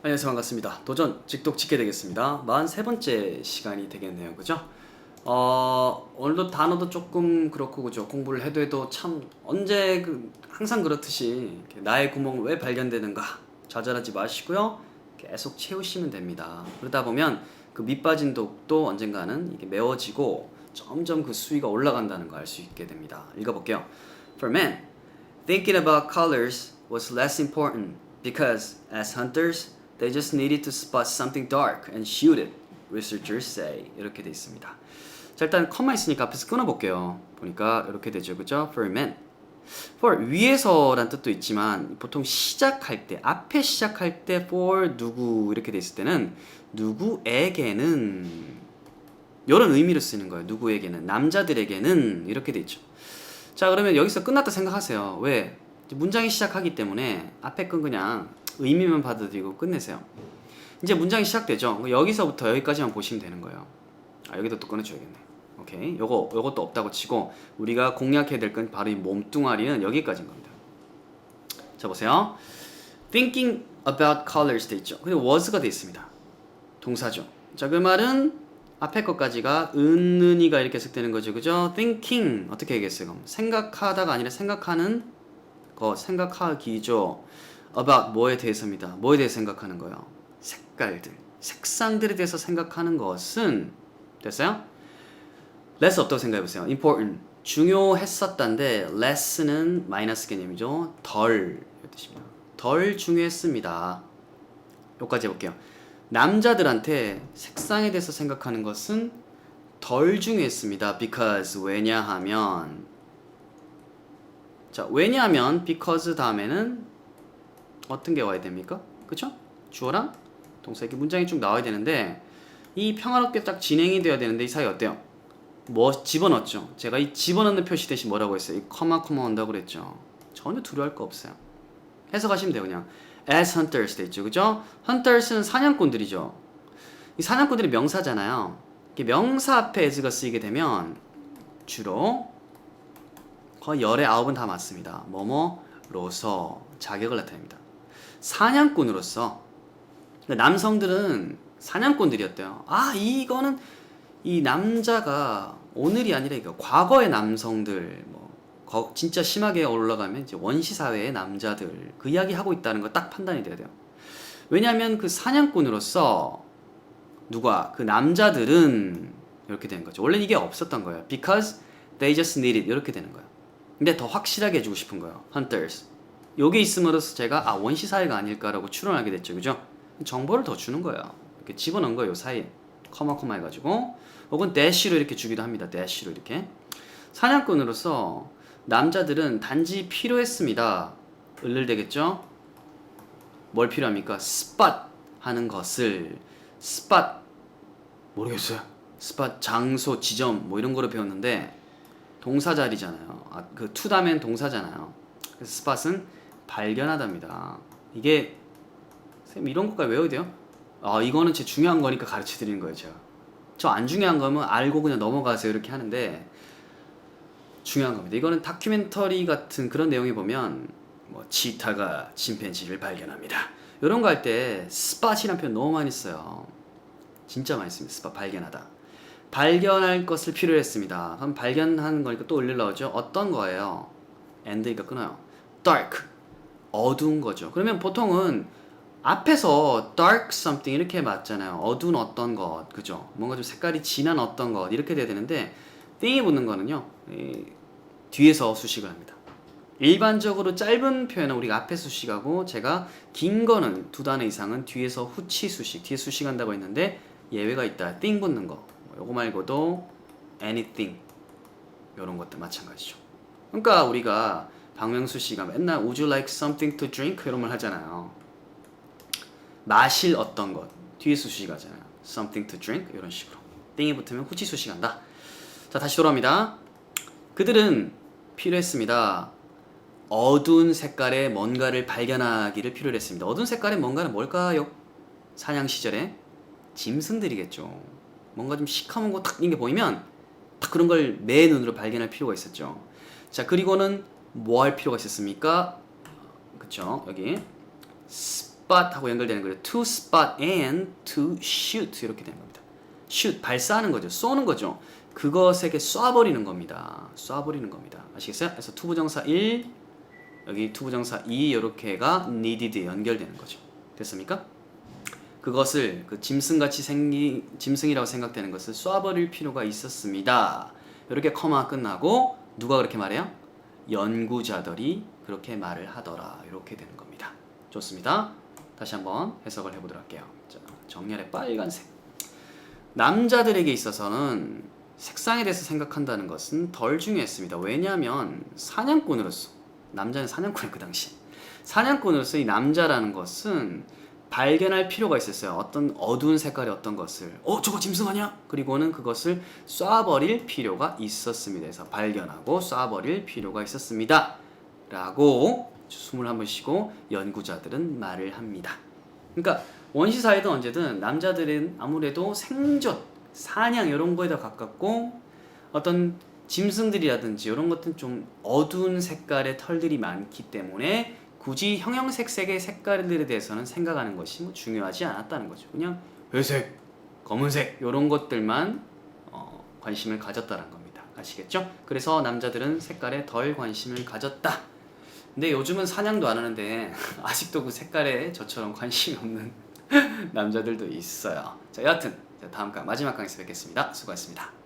안녕하세요. 반갑습니다. 도전 직독 직게 되겠습니다. 43번째 시간이 되겠네요. 그죠? 오늘도 단어도 조금 그렇고, 그죠? 공부를 해도 참, 항상 그렇듯이, 이렇게 나의 구멍은 왜 발견되는가? 좌절하지 마시고요. 계속 채우시면 됩니다. 그러다 보면 그 밑빠진 독도 언젠가는 이게 메워지고 점점 그 수위가 올라간다는 거 알 수 있게 됩니다. 읽어볼게요. For men, thinking about colors was less important because, as hunters, they just needed to spot something dark and shoot it, researchers say. 이렇게 돼 있습니다. 자, 일단 컴마 있으니까 앞에서 끊어볼게요. 보니까 이렇게 되죠. 그죠? For men. for 위에서란 뜻도 있지만 보통 시작할 때, 앞에 시작할 때 for 누구 이렇게 돼 있을 때는 누구에게는 이런 의미로 쓰는 거예요. 누구에게는, 남자들에게는 이렇게 돼 있죠. 자, 그러면 여기서 끝났다 생각하세요. 왜? 문장이 시작하기 때문에 앞에 건 그냥 의미만 받아들이고 끝내세요. 이제 문장이 시작되죠. 여기서부터 여기까지만 보시면 되는 거예요. 여기도 또 끊어줘야겠네. 오케이. 요것도 없다고 치고 우리가 공략해야 될 건 바로 이 몸뚱아리는 여기까지인 겁니다. 자, 보세요. Thinking about colors 돼 있죠. 근데 was가 돼 있습니다. 동사죠. 자, 그 말은 앞에 것까지가 은은이가 이렇게 해석되는 거죠. 그죠? Thinking 어떻게 얘기했어요? 그럼 생각하다가 아니라 생각하는 거, 생각하기죠. About 뭐에 대해서입니다. 뭐에 대해서 생각하는 거예요? 색깔들, 색상들에 대해서 생각하는 것은 됐어요? less 없다고 생각해보세요. important 중요했었단데 less는 마이너스 개념이죠. 덜 이런 뜻입니다. 덜 중요했습니다. 여기까지 해볼게요. 남자들한테 색상에 대해서 생각하는 것은 덜 중요했습니다. because 왜냐하면 자, 왜냐하면 because 다음에는 어떤 게 와야 됩니까? 그쵸? 주어랑 동사 이렇게 문장이 쭉 나와야 되는데 이 평화롭게 딱 진행이 돼야 되는데 이 사이 어때요? 뭐 집어넣었죠? 제가 이 집어넣는 표시 대신 뭐라고 했어요? 이 커마 온다고 그랬죠? 전혀 두려워할 거 없어요. 해석하시면 돼요. 그냥 as hunters 돼 있죠. 그죠? hunters는 사냥꾼들이죠. 이 사냥꾼들이 명사잖아요. 명사 앞에 as가 쓰이게 되면 주로 거의 열의 9은 다 맞습니다. 뭐뭐로서 자격을 나타냅니다. 사냥꾼으로서 남성들은 사냥꾼들이었대요. 이거는 이 남자가 오늘이 아니라 이거 과거의 남성들 진짜 심하게 올라가면 이제 원시 사회의 남자들 그 이야기 하고 있다는 거 딱 판단이 돼야 돼요. 왜냐하면 그 사냥꾼으로서 누가 그 남자들은 이렇게 되는 거죠. 원래 이게 없었던 거예요. Because they just need it 이렇게 되는 거예요. 근데 더 확실하게 해주고 싶은 거예요. Hunters. 요게 있음으로써 제가 원시 사회가 아닐까라고 추론하게 됐죠. 그죠? 정보를 더 주는 거예요. 이렇게 집어넣은 거예요. 요 사이에 커마 해가지고 혹은 dash로 이렇게 주기도 합니다. dash로 이렇게 사냥꾼으로서 남자들은 단지 필요했습니다. 을을 되겠죠? 뭘 필요합니까? spot 하는 것을 spot 모르겠어요. spot 장소, 지점 뭐 이런 거로 배웠는데 동사 자리잖아요. 그 to 다음엔 동사잖아요. 그래서 spot은 발견하답니다. 이게 쌤 이런 것까지 외워야 돼요? 이거는 제 중요한 거니까 가르쳐 드리는 거예요. 제가 저 안 중요한 거면 알고 그냥 넘어가세요 이렇게 하는데 중요한 겁니다. 이거는 다큐멘터리 같은 그런 내용에 보면 뭐 치타가 침팬지를 발견합니다. 이런 거 할 때 spot이라는 표현 너무 많이 써요. 진짜 많이 씁니다. spot 발견하다. 발견할 것을 필요로 했습니다. 그럼 발견하는 거니까 또 을을 나오죠. 어떤 거예요? and니까 끊어요. dark 어두운 거죠. 그러면 보통은 앞에서 dark something 이렇게 맞잖아요. 어두운 어떤 것, 그죠? 뭔가 좀 색깔이 진한 어떤 것 이렇게 돼야 되는데 thing이 붙는 거는요. 뒤에서 수식을 합니다. 일반적으로 짧은 표현은 우리가 앞에 수식하고 제가 긴 거는 두 단어 이상은 뒤에서 후치 수식, 뒤에 수식한다고 했는데 예외가 있다. thing 붙는 거. 요거 말고도 anything 요런 것도 마찬가지죠. 그러니까 우리가 박명수 씨가 맨날 would you like something to drink 이런 말 하잖아요. 마실 어떤 것 뒤에 수식하잖아요. something to drink 이런 식으로 thing이 붙으면 후치 수식한다. 자, 다시 돌아옵니다. 그들은 필요했습니다. 어두운 색깔의 뭔가를 발견하기를 필요로 했습니다. 어두운 색깔의 뭔가는 뭘까요? 사냥 시절에 짐승들이겠죠. 뭔가 좀 시커먼 거 탁 이런 게 보이면 딱 그런 걸 매 눈으로 발견할 필요가 있었죠. 자, 그리고는 뭐 할 필요가 있었습니까? 그쵸? 여기 spot 하고 연결되는 거예요. to spot and to shoot 이렇게 되는 겁니다. shoot 발사하는 거죠. 쏘는 거죠. 그것에게 쏴버리는 겁니다. 쏴버리는 겁니다. 아시겠어요? 그래서 투부정사 1 여기 투부정사 2 이렇게가 needed 연결되는 거죠. 됐습니까? 그것을 그 짐승같이 생긴 짐승이라고 생각되는 것을 쏴버릴 필요가 있었습니다. 이렇게 커마 끝나고 누가 그렇게 말해요? 연구자들이 그렇게 말을 하더라. 이렇게 되는 겁니다. 좋습니다. 다시 한번 해석을 해보도록 할게요. 자, 정렬의 빨간색. 남자들에게 있어서는 색상에 대해서 생각한다는 것은 덜 중요했습니다. 왜냐하면 사냥꾼으로서 남자는 사냥꾼이에요. 그 당시 사냥꾼으로서 이 남자라는 것은 발견할 필요가 있었어요. 어떤 어두운 색깔의 어떤 것을 저거 짐승 아니야? 그리고는 그것을 쏴버릴 필요가 있었습니다. 그래서 발견하고 쏴버릴 필요가 있었습니다. 라고 숨을 한번 쉬고 연구자들은 말을 합니다. 그러니까 원시사회든 언제든 남자들은 아무래도 생존, 사냥 이런 거에 더 가깝고 어떤 짐승들이라든지 이런 것들은 좀 어두운 색깔의 털들이 많기 때문에 굳이 형형색색의 색깔들에 대해서는 생각하는 것이 뭐 중요하지 않았다는 거죠. 그냥 회색, 검은색 이런 것들만 관심을 가졌다는 겁니다. 아시겠죠? 그래서 남자들은 색깔에 덜 관심을 가졌다. 근데 요즘은 사냥도 안 하는데 아직도 그 색깔에 저처럼 관심이 없는 남자들도 있어요. 자, 여하튼 다음 마지막 강의에서 뵙겠습니다. 수고하셨습니다.